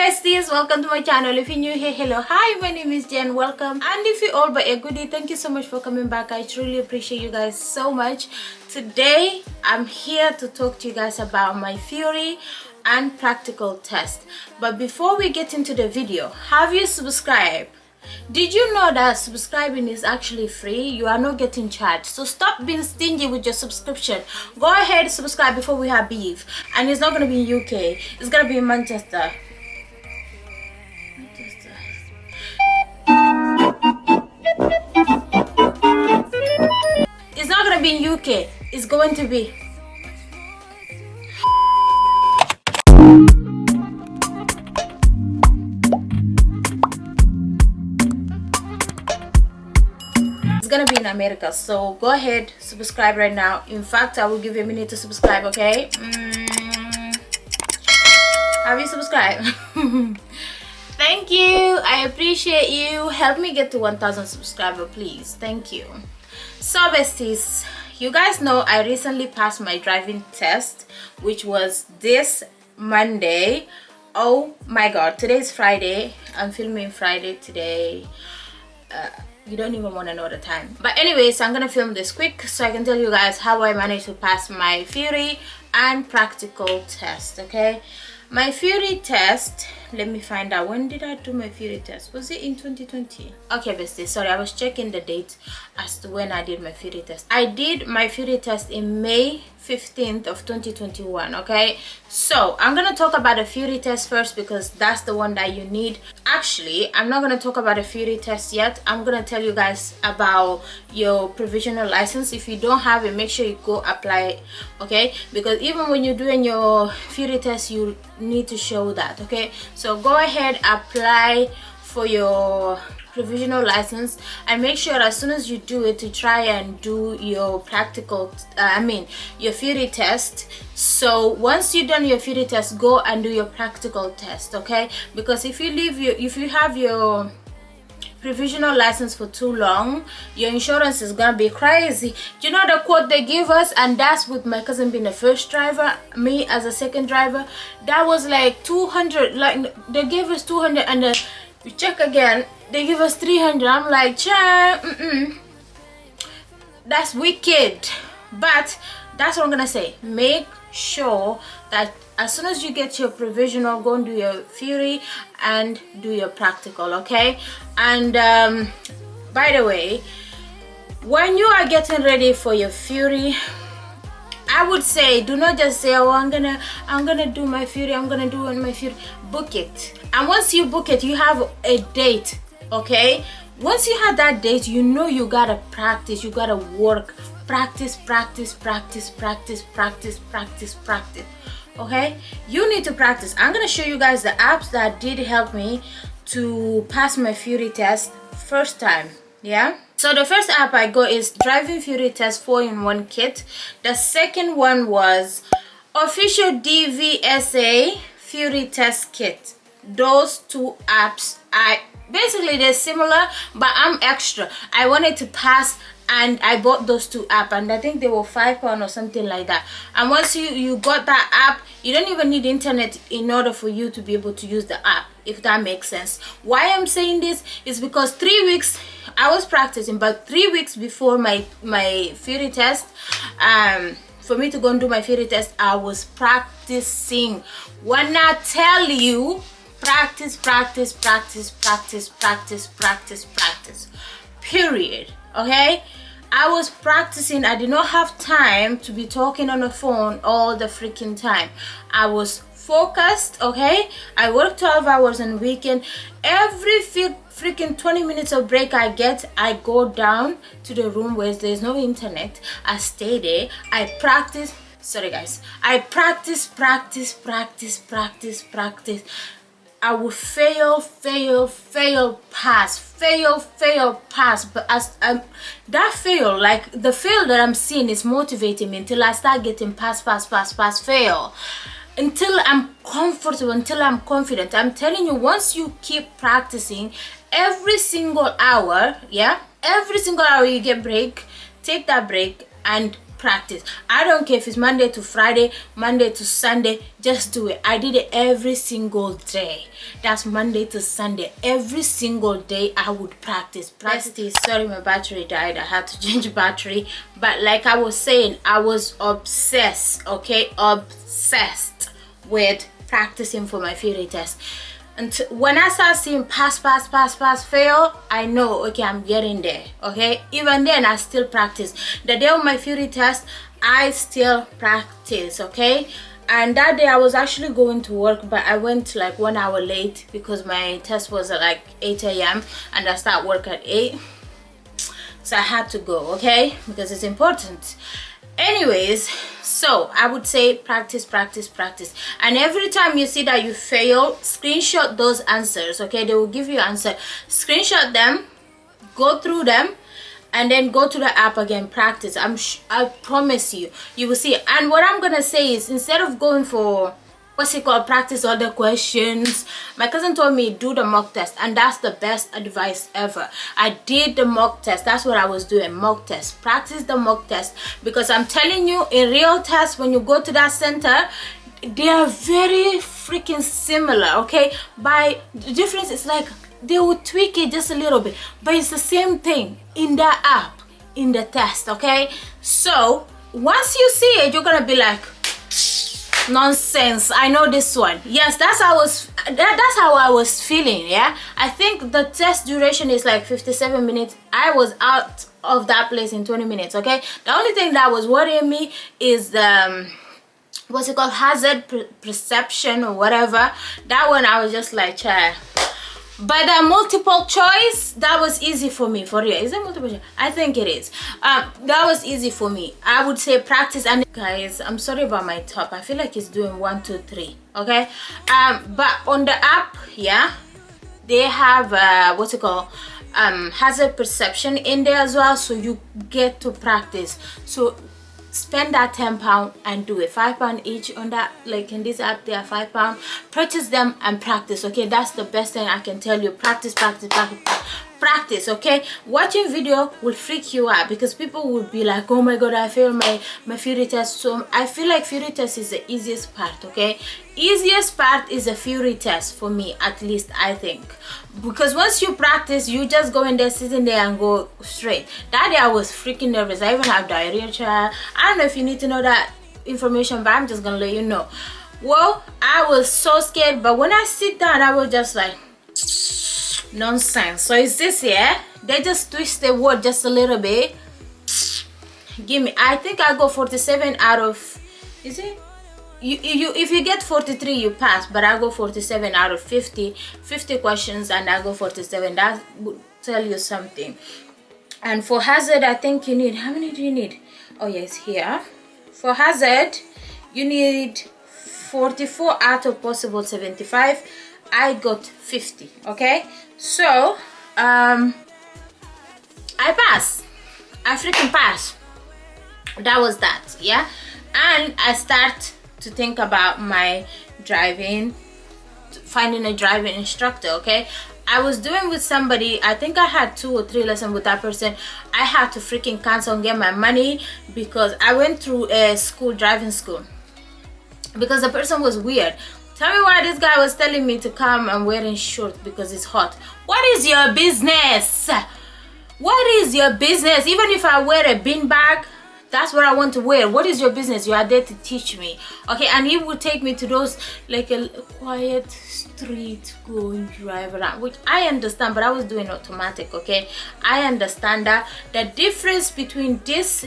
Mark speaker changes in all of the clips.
Speaker 1: besties, welcome to my channel. If you're new here, hello, hi, my name is Jen, welcome. And if you're all but a goodie, thank you so much for coming back. I truly appreciate you guys so much. Today I'm here to talk to you guys about my theory and practical test. But before we get into the video, have you subscribed? Did you know that subscribing is actually free? You are not getting charged, so stop being stingy with your subscription. Go ahead, subscribe before we have beef. And it's not going to be in UK, it's going to be in Manchester. It's not going to be in UK, it's going to be in America. So go ahead, subscribe right now. In fact, I will give you a minute to subscribe, okay? Have you subscribed? Thank you, I appreciate you. Help me get to 1,000 subscribers, please. Thank you. So besties, you guys know I recently passed my driving test, which was this Monday. Oh my god, today is Friday. I'm filming Friday today. You don't even want to know the time, but anyways, I'm gonna film this quick so I can tell you guys how I managed to pass my theory and practical test. Okay, my theory test, let me find out, when did I do my theory test? Was it in 2020? Okay bestie, sorry, I was checking the date as to when I did my theory test. I did my theory test in May 15th of 2021. Okay, so I'm gonna talk about the theory test first because that's the one that you need. Actually, I'm not gonna talk about the theory test yet. I'm gonna tell you guys about your provisional license. If you don't have it, make sure you go apply it, okay? Because even when you're doing your theory test, you need to show that. Okay, so go ahead, apply for your provisional license, and make sure as soon as you do it to try and do your practical your theory test. So once you've done your theory test, go and do your practical test, okay? Because if you have your provisional license for too long, your insurance is gonna be crazy. You know the quote they give us, and that's with my cousin being the first driver, me as a second driver, that was like 200. Like they gave us 200, and we check again, they give us 300. I'm like, that's wicked. But that's what I'm gonna say, make sure that as soon as you get your provisional, go and do your theory and do your practical, okay? And by the way, when you are getting ready for your theory, I would say, do not just say, oh, I'm gonna do my theory, I'm gonna do my theory. Book it, and once you book it, you have a date, okay? Once you have that date, you know you gotta practice, you gotta work, practice, okay? You need to practice. I'm gonna show you guys the apps that did help me to pass my theory test first time. Yeah, so the first app I got is Driving Theory Test 4-in-1 Kit. The second one was Official DVSA Theory Test Kit. Those two apps, basically they're similar, but I'm extra. I wanted to pass, and I bought those two apps, and I think they were £5 or something like that. And once you got that app, you don't even need internet in order for you to be able to use the app, if that makes sense. Why I'm saying this is because 3 weeks I was practicing, but 3 weeks before my theory test, for me to go and do my theory test, I was practicing. When I tell you practice, period. Okay, I was practicing. I did not have time to be talking on the phone all the freaking time. I was focused, okay? I work 12 hours on weekend. Every freaking 20 minutes of break I get, I go down to the room where there's no internet. I stay there, I practice. Sorry guys, I practice. I would fail, pass, but as that fail, like the fail that I'm seeing is motivating me until I start getting pass, fail, until I'm comfortable, until I'm confident. I'm telling you, once you keep practicing every single hour, yeah, every single hour you get break, take that break and practice. I don't care if it's Monday to Friday, Monday to Sunday, just do it. I did it every single day. That's Monday to Sunday. Every single day I would practice. Sorry, my battery died. I had to change battery. But like I was saying, I was obsessed, okay? Obsessed with practicing for my theory test. And when I start seeing pass, fail, I know, okay, I'm getting there, okay? Even then, I still practice. The day of my theory test, I still practice, okay? And that day, I was actually going to work, but I went like 1 hour late because my test was at like 8 a.m. and I start work at 8. So I had to go, okay? Because it's important. Anyways, so I would say practice, and every time you see that you fail, screenshot those answers, okay? They will give you answer. Screenshot them, go through them, and then go to the app again, practice. I promise you, you will see. And what I'm gonna say is, instead of going for practice all the questions, my cousin told me do the mock test, and that's the best advice ever. I did the mock test. That's what I was doing, mock test. Practice the mock test, because I'm telling you, in real tests, when you go to that center, they are very freaking similar, okay? By the difference is like they will tweak it just a little bit, but it's the same thing in the app, in the test, okay? So once you see it, you're gonna be like, nonsense, I know this one. Yes, that's how I was feeling. Yeah, I think the test duration is like 57 minutes. I was out of that place in 20 minutes, okay? The only thing that was worrying me is the hazard perception or whatever. That one I was just like, child. But the multiple choice, that was easy for me, for real. Is it multiple choice? I think it is. That was easy for me. I would say practice. And guys, I'm sorry about my top. I feel like it's doing 1 2 3, okay? But on the app, yeah, they have hazard perception in there as well, so you get to practice. So spend that £10 and do it. £5 each on that, like in this app they are £5. Purchase them and practice, okay? That's the best thing I can tell you. Practice, okay? Watching video will freak you out, because people will be like, oh my god, I failed my theory test. So I feel like theory test is the easiest part, okay? Easiest part is a theory test for me, at least I think, because once you practice, you just go in there, sitting there and go straight. That day I was freaking nervous. I even have diarrhea, child. I don't know if you need to know that information, but I'm just gonna let you know. Well, I was so scared, but when I sit down, I was just like, nonsense. So it's this here, they just twist the word just a little bit. Give me, I think I go 47 out of, is it? If you get 43, you pass, but I go 47 out of 50 questions, and I go 47. That would tell you something. And for hazard, I think you need, how many do you need? Oh yes, here for hazard you need 44 out of possible 75. I got 50, okay? So I pass. I freaking pass. That was that, yeah. And I start to think about my driving, finding a driving instructor, okay? I was doing with somebody, I think I had 2 or 3 lessons with that person. I had to freaking cancel and get my money, because I went through a driving school, because the person was weird. Tell me why this guy was telling me to come and wearing shorts because it's hot. What is your business? What is your business? Even if I wear a bean bag, that's what I want to wear. What is your business? You are there to teach me, okay? And he would take me to those, like a quiet street, go and drive around, which I understand, but I was doing automatic, okay? I understand that. The difference between this,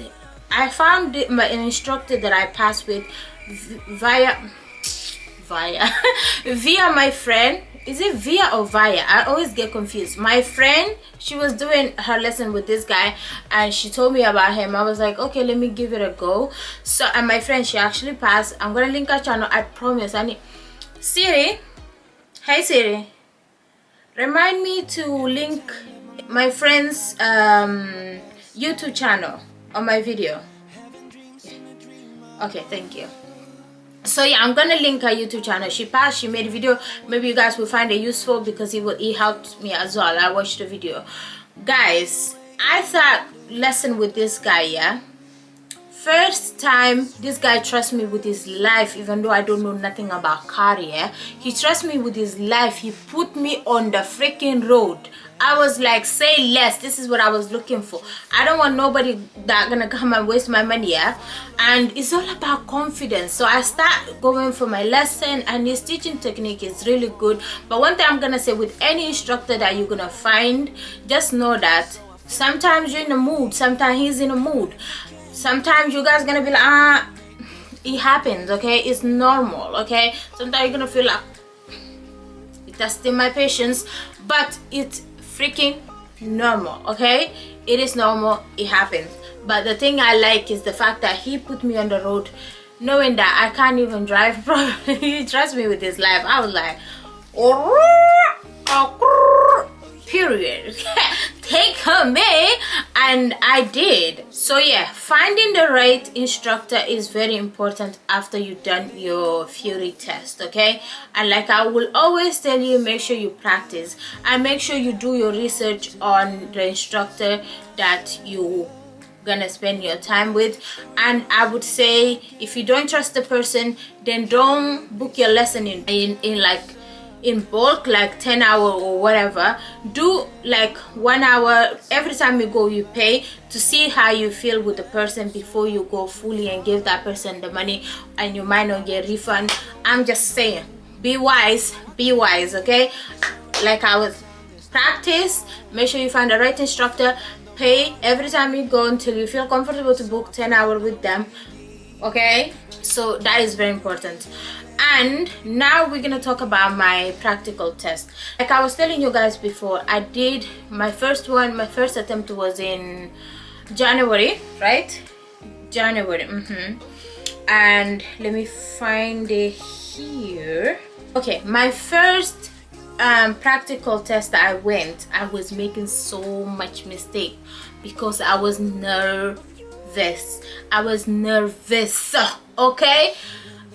Speaker 1: I found an instructor that I passed with via my friend. Is it via or via? I always get confused. My friend, she was doing her lesson with this guy, and she told me about him. I was like, okay, let me give it a go. So, and my friend, she actually passed. I'm gonna link her channel, I promise. I need Siri. Hey Siri, remind me to link my friend's YouTube channel on my video. Okay, thank you. So yeah, I'm gonna link her YouTube channel. She passed, she made a video. Maybe you guys will find it useful, because he helped me as well. I watched the video. Guys, I start lesson with this guy, yeah, First time this guy trusts me with his life, even though I don't know nothing about car. Yeah, he trusts me with his life. He put me on the freaking road. I was like, say less. This is what I was looking for. I don't want nobody that gonna come and waste my money. Yeah, and it's all about confidence. So I start going for my lesson, and his teaching technique is really good. But one thing I'm gonna say, with any instructor that you're gonna find, just know that sometimes you're in a mood, sometimes he's in a mood. Sometimes you guys gonna be like, it happens, okay? It's normal, okay? Sometimes you're gonna feel like it's testing my patience, but it's freaking normal, okay? It is normal, it happens. But the thing I like is the fact that he put me on the road knowing that I can't even drive properly. He trusts me with his life. I was like, period. Take me, and I did. So yeah, finding the right instructor is very important after you've done your theory test, okay? And like I will always tell you, make sure you practice and make sure you do your research on the instructor that you gonna spend your time with. And I would say, if you don't trust the person, then don't book your lesson in like in bulk, like 10 hour or whatever. Do like 1 hour every time you go. You pay to see how you feel with the person before you go fully and give that person the money, and you might not get refund. I'm just saying, be wise, okay? Like I was, practice, make sure you find the right instructor, pay every time you go until you feel comfortable to book 10 hours with them, okay? So that is very important. And now we're gonna talk about my practical test. Like I was telling you guys before, I did my first attempt was in January, right? January. And let me find it here. Okay, my first practical test I was making so much mistake because I was nervous. Okay,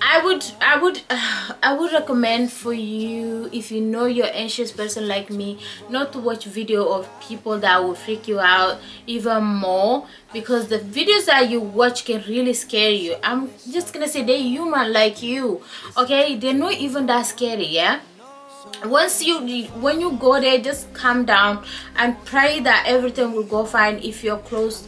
Speaker 1: I would recommend for you, if you know you're an anxious person like me, not to watch video of people that will freak you out even more, because the videos that you watch can really scare you. I'm just gonna say they're human like you, okay? They're not even that scary. Yeah, when you go there, just calm down and pray that everything will go fine. If you're close,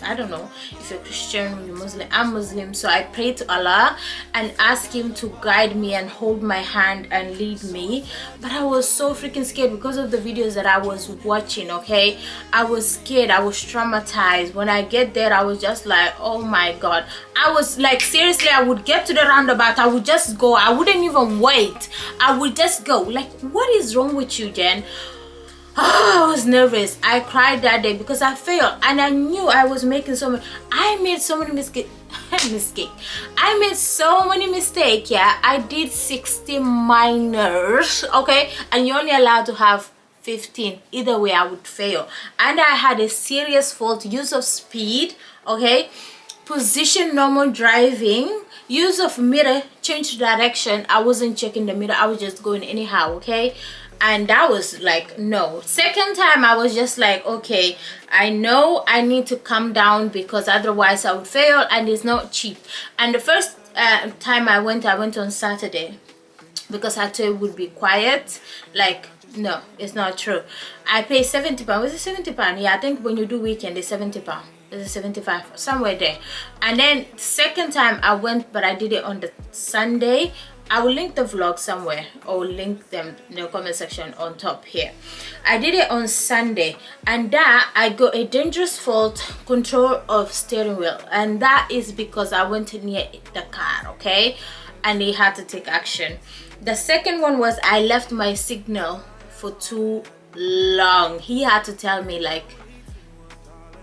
Speaker 1: I don't know if you're Christian, you're Muslim. I'm Muslim, so I pray to Allah and ask him to guide me and hold my hand and lead me. But I was so freaking scared because of the videos that I was watching, okay? I was scared, I was traumatized. When I get there, I was just like, oh my god. I was like, seriously, I would get to the roundabout, I would just go. I wouldn't even wait, I would just go. Like, what is wrong with you, Jen? Oh, I was nervous. I cried that day because I failed, and I knew I was making I made so many mistakes. I made so many mistakes. Yeah, I did 60 minors, okay, and you're only allowed to have 15. Either way, I would fail. And I had a serious fault: use of speed, okay, position normal driving, use of mirror, change direction. I wasn't checking the mirror, I was just going anyhow, okay? And that was like, no. Second time, I was just like, okay, I know I need to calm down because otherwise I would fail, and it's not cheap. And the first time I went on Saturday because I thought it would be quiet. Like, no, it's not true. I paid 70 pounds. Was it 70 pounds? Yeah, I think when you do weekend, it's 70 pounds. It's 75, somewhere there. And then second time I went, but I did it on the Sunday. I will link the vlog somewhere, or link them in the comment section on top here. I did it on Sunday, and that I got a dangerous fault control of steering wheel, and that is because I went near the car, okay, and they had to take action. The second one was I left my signal for too long. He had to tell me, like,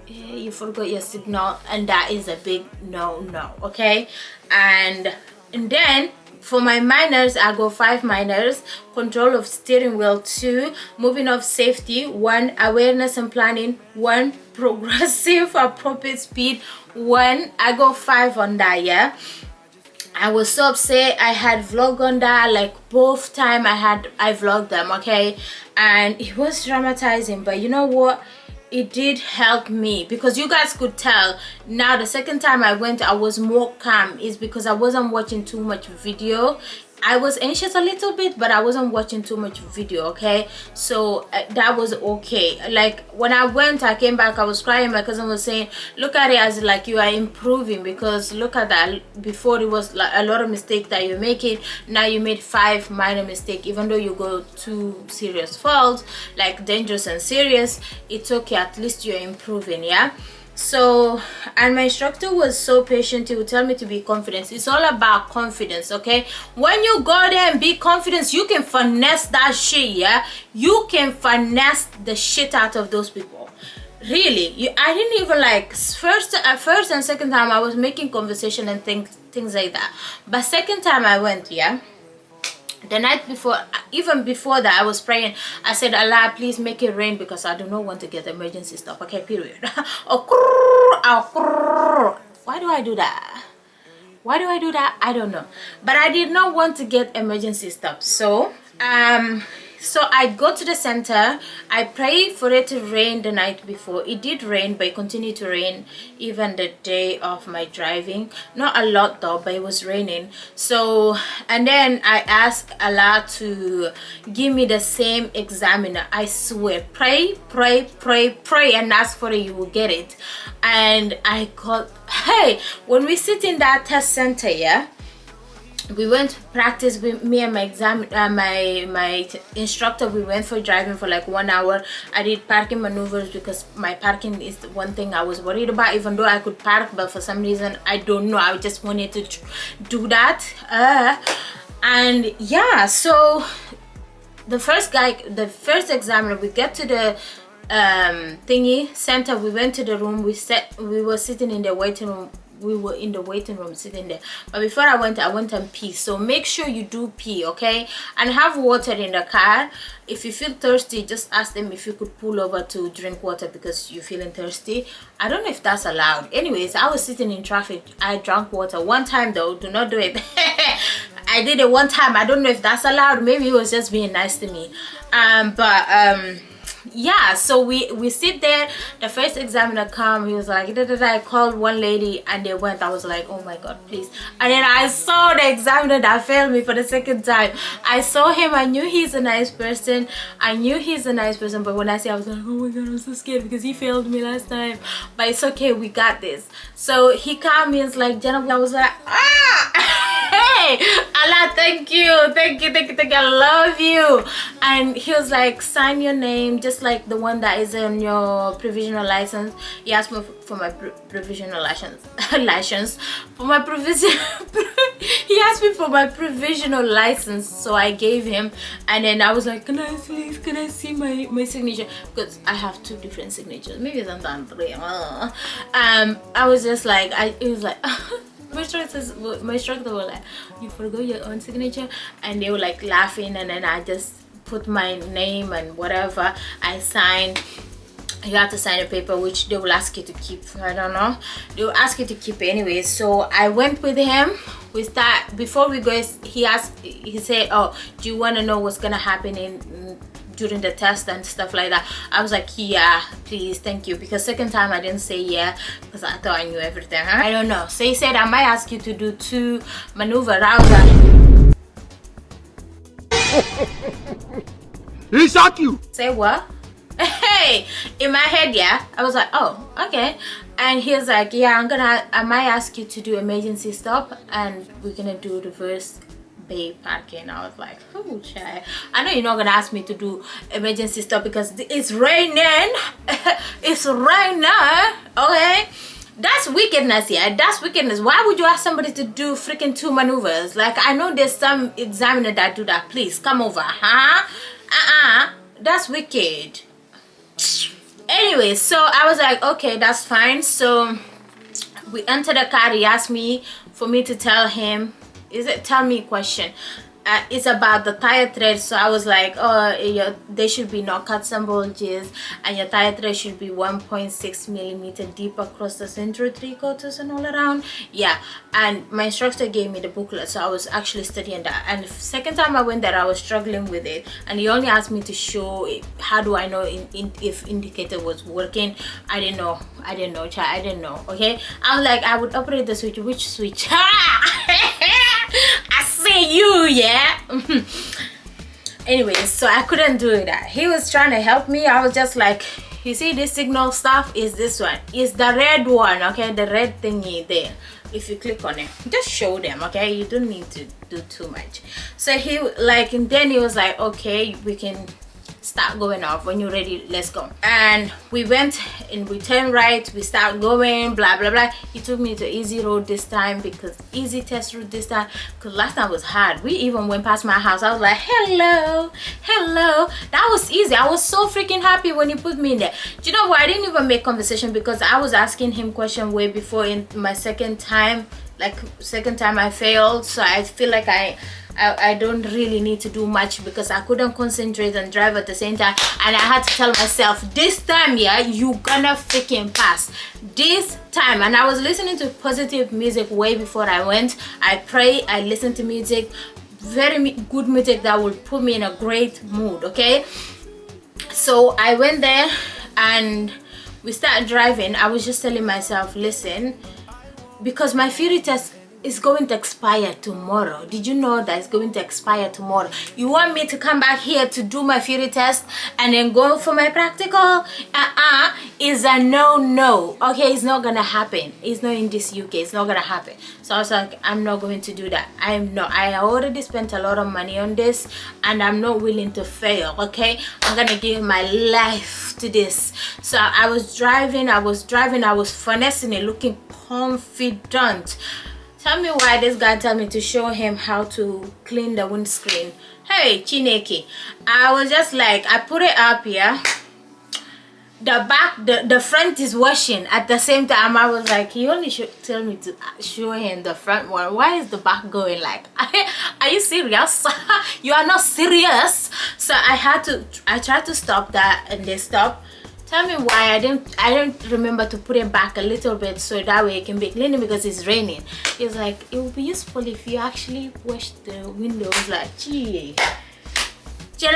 Speaker 1: yeah, you forgot your signal, and that is a big no, okay? And then for my minors, I go 5 minors: control of steering wheel 2, moving of safety 1, awareness and planning 1, progressive appropriate speed 1. I go 5 on that. Yeah, I was so upset. I had vlog on that, like both time I vlogged them, okay, and it was traumatizing. But you know what, it did help me, because you guys could tell now the second time I went I was more calm. Is because I wasn't watching too much video. I was anxious a little bit, but I wasn't watching too much video, okay? So that was okay. Like when I went, I came back, I was crying. My cousin was saying, look at it as like you are improving, because look at that. Before it was like a lot of mistakes that you're making, now you made 5 minor mistakes. Even though you go 2 serious faults, like dangerous and serious, it's okay, at least you're improving. Yeah. So, and my instructor was so patient. He would tell me to be confident. It's all about confidence, okay? When you go there and be confident, you can finesse that shit. Yeah, you can finesse the shit out of those people. Really, I didn't even like first and second time I was making conversation and things like that, but second time I went, yeah, the night before, even before that, I was praying. I said, Allah, please make it rain, because I do not want to get emergency stop. Okay, period. Why do I do that? Why do I do that? I don't know, but I did not want to get emergency stop. So I go to the center. I pray for it to rain the night before. It did rain, but it continued to rain even the day of my driving. Not a lot though, but it was raining. So, and then I asked Allah to give me the same examiner. I swear, pray, and ask for it, you will get it. And I got, hey, when we sit in that test center, yeah, we went to practice with me and my instructor. We went for driving for like 1 hour. I did parking maneuvers, because my parking is the one thing I was worried about, even though I could park, but for some reason I don't know, I just wanted to do that. And yeah, so the first examiner, we get to the thingy center. We went to the room. We were sitting in the waiting room. We were in the waiting room sitting there, but before I went and pee. So make sure you do pee, okay? And have water in the car. If you feel thirsty, just ask them if you could pull over to drink water because you're feeling thirsty. I don't know if that's allowed. Anyways, I was sitting in traffic. I drank water one time though. Do not do it. I did it one time. I don't know if that's allowed. Maybe he was just being nice to me. Yeah, so we sit there. The first examiner come, he was like, I called one lady and they went. I was like, oh my god, please. And then I saw the examiner that failed me for the second time. I saw him. I knew he's a nice person. But when I say, I was like, oh my god, I'm so scared because he failed me last time. But it's okay, we got this. So he came, he was like, Jennifer. I was like, hey, Allah, thank you, I love you. And he was like, sign your name just like the one that is on your provisional license. He asked me for my provisional license. He asked me for my provisional license, so I gave him. And then I was like, can I see my signature, because I have 2 different signatures. Maybe sometimes 3. I was just like, it was like my instructor was like, you forgot your own signature, and they were like laughing. And then I just put my name and whatever. I signed. You have to sign a paper which they will ask you to keep. I don't know, they will ask you to keep anyway. So I went with him. We start, before we go, he said, oh, do you want to know what's gonna happen during the test and stuff like that? I was like, yeah, please, thank you, because second time I didn't say yeah because I thought I knew everything. I don't know. So he said, I might ask you to do 2 maneuver router.
Speaker 2: He shock you.
Speaker 1: Say what? Hey, in my head, yeah, I was like, oh, okay. And he was like, yeah, I might ask you to do emergency stop, and we're gonna do reverse bay parking. I was like, oh child, I know you're not gonna ask me to do emergency stop because it's raining. It's raining, okay? That's wickedness, yeah. That's wickedness. Why would you ask somebody to do freaking 2 maneuvers? Like, I know there's some examiner that do that. Please come over, huh? That's wicked. Anyway, so I was like, okay, that's fine. So we entered the car. He asked me for me to tell him, tell me a question. it's about the tire tread. So I was like, oh, there should be no cuts and bulges, and your tire tread should be 1.6 millimeter deep across the center, 3/4 and all around. Yeah, and my instructor gave me the booklet, so I was actually studying that. And the second time I went there, I was struggling with it, and he only asked me to show it. How do I know if indicator was working? I didn't know, child. I didn't know. Okay, I was like, I would operate the switch. Which switch? I see you, yeah. Anyways, so I couldn't do that. He was trying to help me. I was just like, you see this signal stuff is this one. It's the red one, okay? The red thingy there. If you click on it, just show them, okay? You don't need to do too much. So he like, and then he was like, okay, we can start going off. When you're ready, let's go. And we went and we turned right, we start going, blah blah blah. He took me to easy road this time, because easy test route this time, because last time was hard. We even went past my house. I was like, hello, that was easy. I was so freaking happy when he put me in there. Do you know what? I didn't even make conversation, because I was asking him question way before in my second time I failed. So I feel like I don't really need to do much, because I couldn't concentrate and drive at the same time. And I had to tell myself, this time, yeah, you gonna freaking pass this time. And I was listening to positive music way before I went. I pray, I listen to music, very good music that will put me in a great mood. Okay, so I went there and we started driving. I was just telling myself, listen, because my theory test is going to expire tomorrow. Did you know that it's going to expire tomorrow? You want me to come back here to do my theory test and then go for my practical? Is a no. Okay, it's not gonna happen. It's not in this UK. It's not gonna happen. So I was like, I'm not going to do that. I already spent a lot of money on this, and I'm not willing to fail. Okay, I'm gonna give my life to this. So I was driving, I was finessing it, looking confident. Tell me why this guy told me to show him how to clean the windscreen. Hey, Chineke. I was just like, I put it up here. The front is washing at the same time. I was like, he only should tell me to show him the front one. Why is the back going like? Are you serious? You are not serious. So I tried to stop that, and they stopped. Tell me why I don't remember to put it back a little bit, so that way it can be cleaning, because it's raining. It's like, it would be useful if you actually wash the windows. Like, gee, Jen,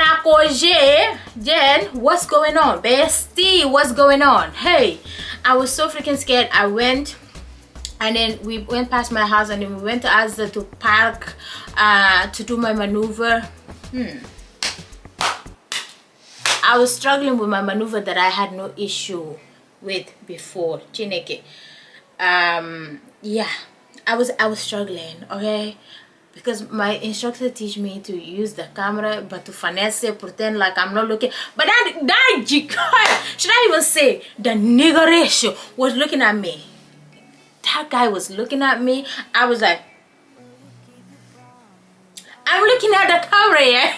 Speaker 1: what's going on? Bestie, what's going on? Hey, I was so freaking scared. I went, and then we went past my house, and then we went to Asda to park to do my maneuver. I was struggling with my maneuver that I had no issue with before. Chineke. Yeah, I was shoggling, okay, because my instructor teach me to use the camera, but to finesse it, pretend like I'm not looking. But that should I even say the nigger ratio was looking at me. That guy was looking at me. I was like, I'm looking at the camera, yeah.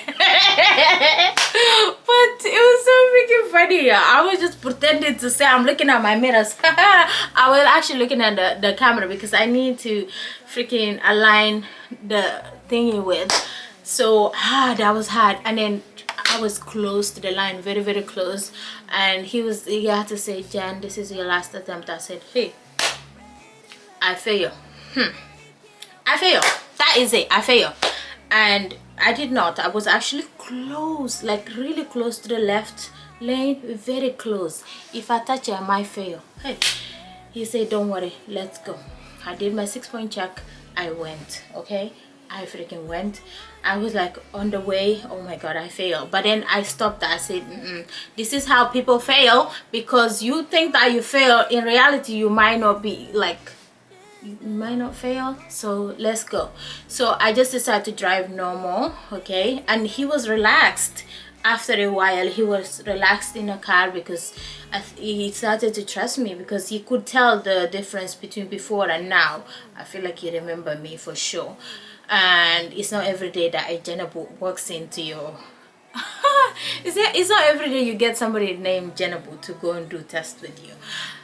Speaker 1: But it was so freaking funny. I was just pretending to say I'm looking at my mirrors. I was actually looking at the camera, because I need to freaking align the thingy with. So that was hard. And then I was close to the line, very, very close. And he had to say, Jan, this is your last attempt. I said, hey, I fail. I fail. That is it. I fail. And I did not. I was actually close, like really close to the left lane, very close. If I touch it, I might fail. Hey, he said, don't worry, let's go. I did my 6-point check. I went. Okay, I freaking went. I was like on the way. Oh my god, I failed. But then I stopped. I said, this is how people fail, because you think that you fail. In reality, you might not be like, you might not fail. So let's go. So I just decided to drive normal. Okay, and he was relaxed. After a while, he was relaxed in the car, because he started to trust me, because he could tell the difference between before and now. I feel like he remembered me for sure. And it's not every day that a Jenabu walks into your it's not every day you get somebody named Jenabu to go and do tests with you.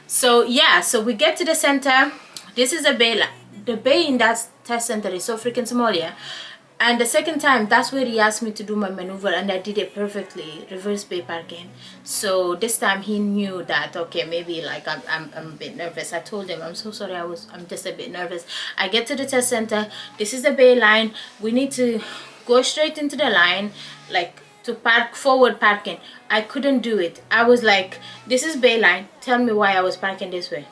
Speaker 1: So yeah, so we get to the center. This is a bay. The bay in that test center is so freaking small, yeah. And the second time, that's where he asked me to do my maneuver, and I did it perfectly, reverse bay parking. So this time he knew that, okay, maybe like I'm a bit nervous. I told him, I'm so sorry, I'm just a bit nervous. I get to the test center, this is the bay line, we need to go straight into the line, like to park, forward parking. I couldn't do it. I was like, this is bay line, tell me why I was parking this way.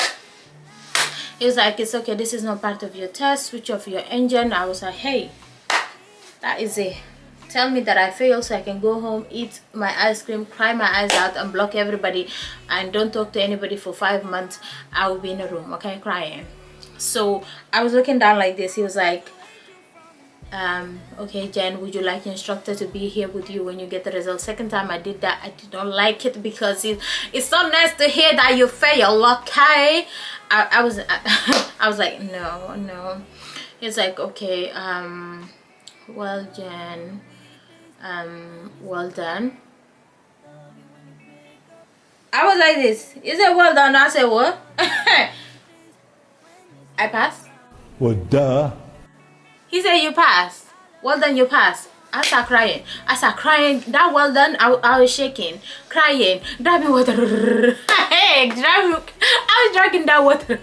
Speaker 1: He was like, it's okay, this is not part of your test, switch off your engine. I was like, hey, that is it. Tell me that I failed so I can go home, eat my ice cream, cry my eyes out, and block everybody, and don't talk to anybody for 5 months. I will be in a room, okay, crying. So I was looking down like this. He was like, okay, Jen, would you like your instructor to be here with you when you get the results? Second time I did that, I did not like it, because it's not nice to hear that you fail, okay? I was I was like, no. It's like, okay, well, Jen, well done. I was like this. He said, well done. I said, what? I passed.
Speaker 2: Well, duh.
Speaker 1: He said, you passed. Well done, you passed. I start crying. That well done, I was shaking, crying. Driving water. Hey, driving. I was drinking that water.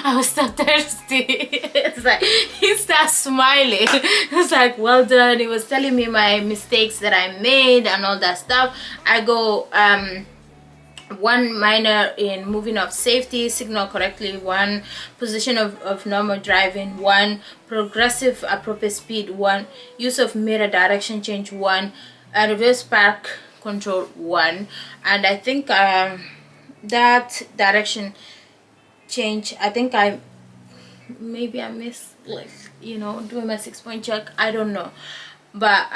Speaker 1: I was so thirsty. It's like, he started smiling. He was like, well done. He was telling me my mistakes that I made and all that stuff. I go, 1 minor in moving of safety, signal correctly, 1 position of normal driving, 1 progressive appropriate speed, 1 use of mirror direction change, 1 reverse park control, 1. And I think that direction change, I think I missed, like, you know, doing my 6-point check. I don't know, but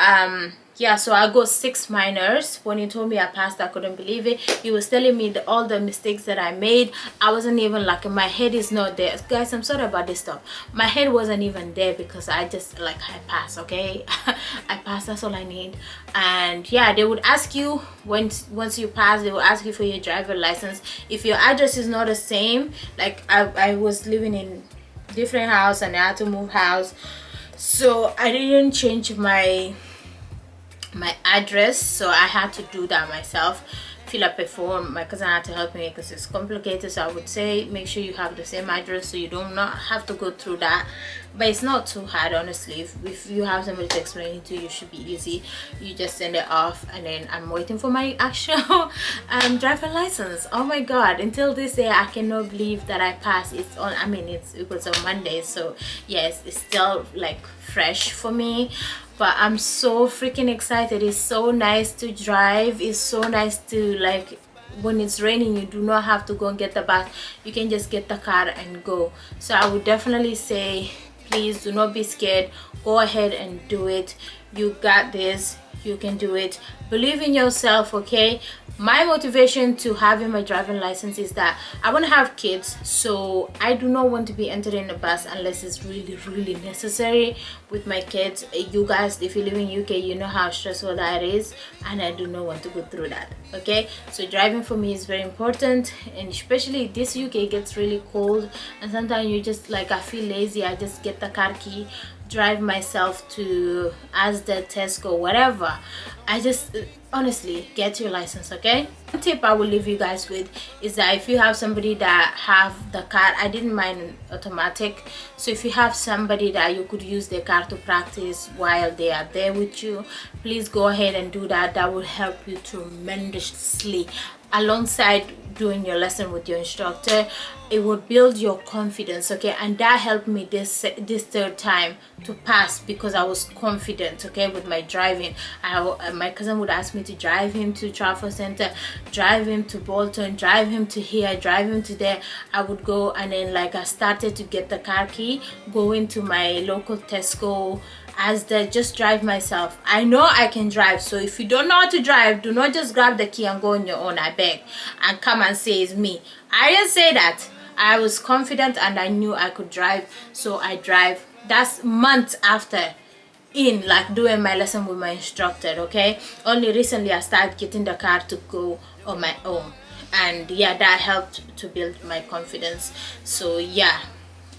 Speaker 1: yeah, so I got 6 minors. When he told me I passed, I couldn't believe it. He was telling me all the mistakes that I made. I wasn't even, like, my head is not there, guys. I'm sorry about this stuff. My head wasn't even there, because I just, like, I passed, okay? I passed, that's all I need. And yeah, they would ask you, once you pass, they will ask you for your driver license. If your address is not the same, like I was living in different house and I had to move house, so I didn't change my address, so I had to do that myself, fill up a form. My cousin had to help me because it's complicated, so I would say make sure you have the same address so you do not have to go through that. But it's not too hard, honestly. If you have somebody to explain it to you, it should be easy. You just send it off, and then I'm waiting for my actual driver license. Oh my god, until this day I cannot believe that I passed. It's on, I mean, it was on Monday, so yes, it's still like fresh for me. But I'm so freaking excited. It's so nice to drive. It's so nice to, like, when it's raining, you do not have to go and get the bus. You can just get the car and go. So I would definitely say, please do not be scared. Go ahead and do it. You got this. You can do it. Believe in yourself, okay? My motivation to having my driving license is that I want to have kids, so I do not want to be entering a bus unless it's really necessary with my kids. You guys, if you live in UK, you know how stressful that is, and I do not want to go through that, okay? So driving for me is very important, and especially this UK gets really cold, and sometimes you just, like, I feel lazy. I just get the car key, drive myself to Asda, Tesco, whatever. I just, honestly, get your license, okay? One tip I will leave you guys with is that if you have somebody that have the car, I didn't mind automatic, so if you have somebody that you could use their car to practice while they are there with you, please go ahead and do that. That will help you tremendously. Alongside doing your lesson with your instructor, it will build your confidence, okay? And that helped me this third time to pass, because I was confident, okay, with my driving. My cousin would ask me to drive him to Trafford Center, drive him to Bolton, drive him to here, drive him to there. I would go, and then, like, I started to get the car key, go into my local Tesco, just drive myself. I know I can drive, so if you don't know how to drive, do not just grab the key and go on your own, I beg, and come and say it's me. I didn't say that. I was confident and I knew I could drive, so I drive. That's months after like doing my lesson with my instructor, okay? Only recently I started getting the car to go on my own, and yeah, that helped to build my confidence. So yeah,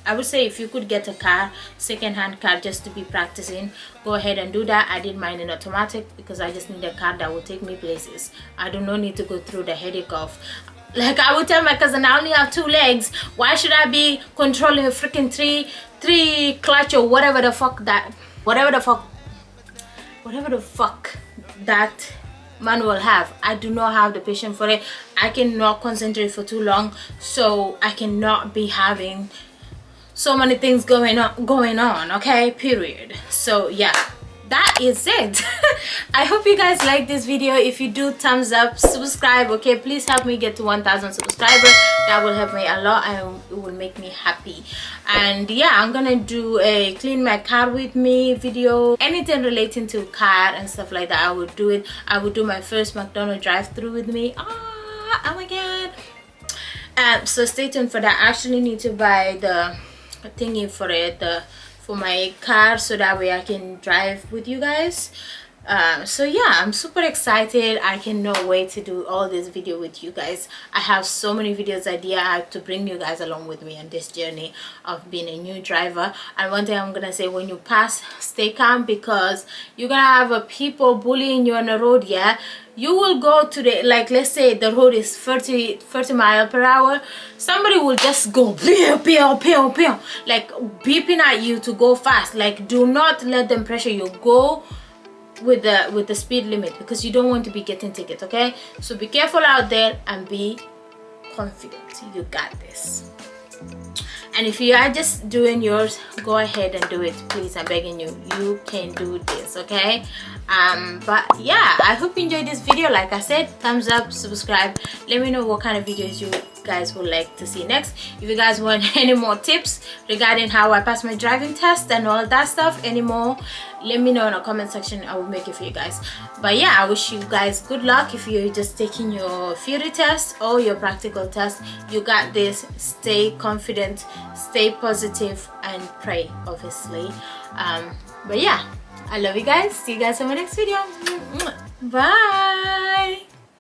Speaker 1: I would say if you could get a car, second-hand car, just to be practicing, go ahead and do that. I did mine in automatic because I just need a car that will take me places. I do not need to go through the headache of, like I would tell my cousin, I only have 2 legs. Why should I be controlling a freaking three clutch or whatever the fuck that man will have. I do not have the patience for it. I cannot concentrate for too long, so I cannot be having so many things going on, okay, period. So yeah, that is it. I hope you guys like this video. If you do, thumbs up, subscribe, okay? Please help me get to 1,000 subscribers. That will help me a lot and it will make me happy. And yeah, I'm gonna do a clean my car with me video. Anything relating to car and stuff like that, I would do it. I would do my first McDonald's drive-through with me. Oh my god. So stay tuned for that. I actually need to buy the thingy for it, for my car, so that way I can drive with you guys. So yeah, I'm super excited. I cannot wait to do all this video with you guys. I have so many videos idea. I have to bring you guys along with me on this journey of being a new driver. And one thing I'm gonna say, when you pass, stay calm, because you're gonna have people bullying you on the road. Yeah, you will go to the, like, let's say the road is 30 miles per hour. Somebody will just go pew, pew, pew, pew, like beeping at you to go fast. Like, do not let them pressure you. Go with the speed limit, because you don't want to be getting tickets, okay? So be careful out there and be confident. You got this. And if you are just doing yours, go ahead and do it, please. I'm begging you. You can do this, okay? But yeah, I hope you enjoyed this video. Like I said, thumbs up, subscribe. Let me know what kind of videos you guys would like to see next. If you guys want any more tips regarding how I pass my driving test and all that stuff anymore, let me know in the comment section. I will make it for you guys. But yeah, I wish you guys good luck if you're just taking your theory test or your practical test. You got this. Stay confident, stay positive, and pray, obviously. But yeah, I love you guys. See you guys in my next video. Bye.